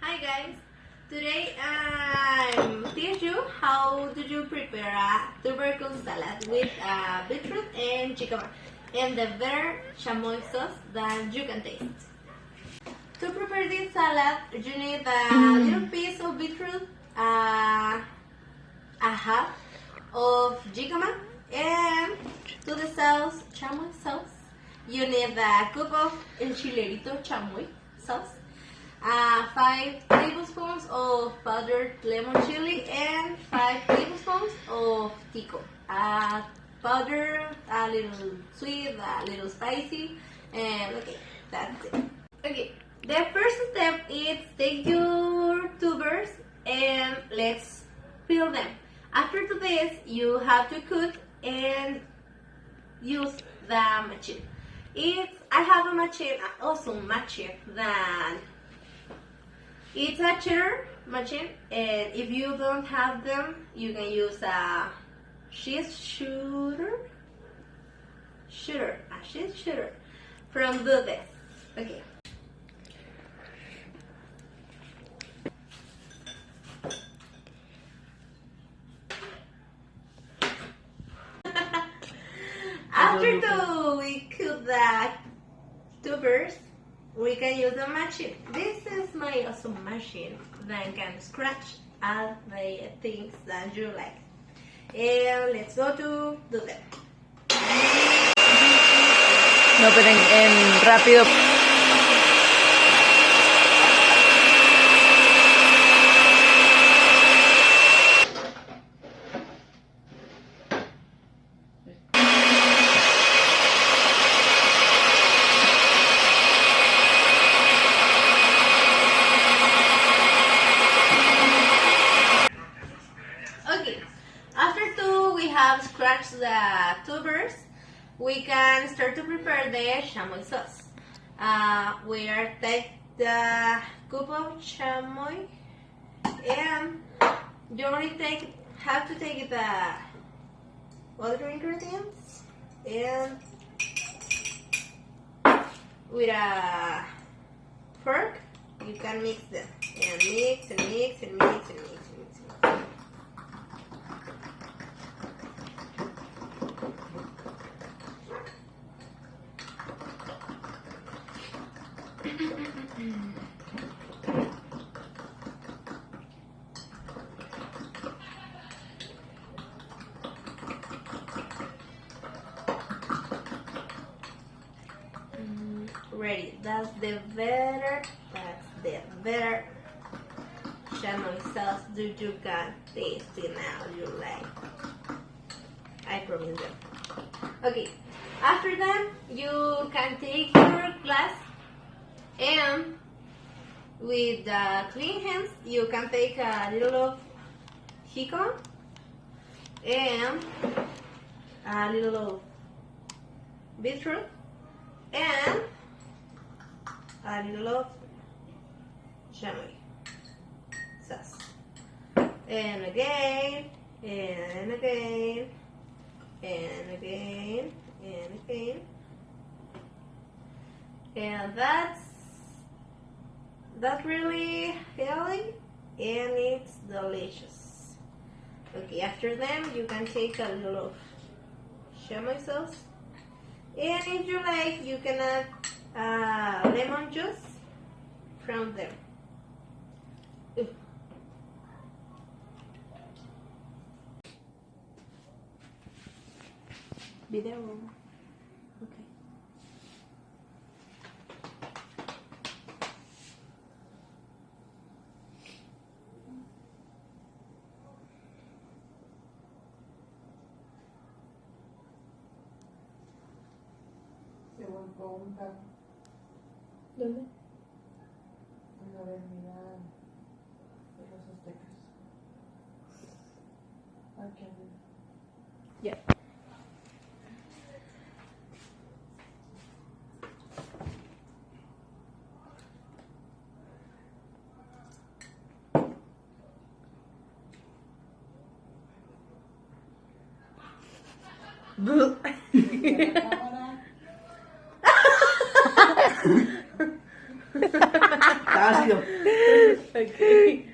Hi guys, today I'm teach you how do you prepare a tubercle salad with beetroot and jicama and the better chamoy sauce that you can taste. To prepare this salad, you need a little piece of beetroot, a half of jicama, and to the sauce, chamoy sauce, you need a cup of enchiladito chamoy sauce, 5 tablespoons of powdered lemon chili, and 5 tablespoons of tico. Powder, a little sweet, a little spicy, and okay, that's it. Okay, the first step is take your tubers and let's peel them. After this, you have to cut and use the machine. I have a machine, an awesome machine that it's a cheddar machine, and if you don't have them, you can use a cheese shooter from Budapest. Okay. After we cut the tubers, we can use the machine. This is my awesome machine that can scratch all the things that you like. And let's go to do that. No, pero en rápido. Okay, after we have scratched the tubers, we can start to prepare the chamoy sauce. We are take the cup of chamoy, and you only have to take the other ingredients, and with a fork you can mix them and mix and mix and mix and mix and mix. Ready. That's the better chamoy sauce that you can taste it now. You like. I promise them. Okay. After that, you can take your glass and with clean hands you can take a little of jicama and a little of beetroot and a little of chamoy sauce, and again and again and again and again, and that's really healthy and it's delicious. Okay, after them you can take a little of chamoy sauce, and if you like you can add lemon juice from them. Video. Okay. ¿Dónde? En la avenida de los Aztecas. Aquí arriba. Yeah. Ácido. Okay.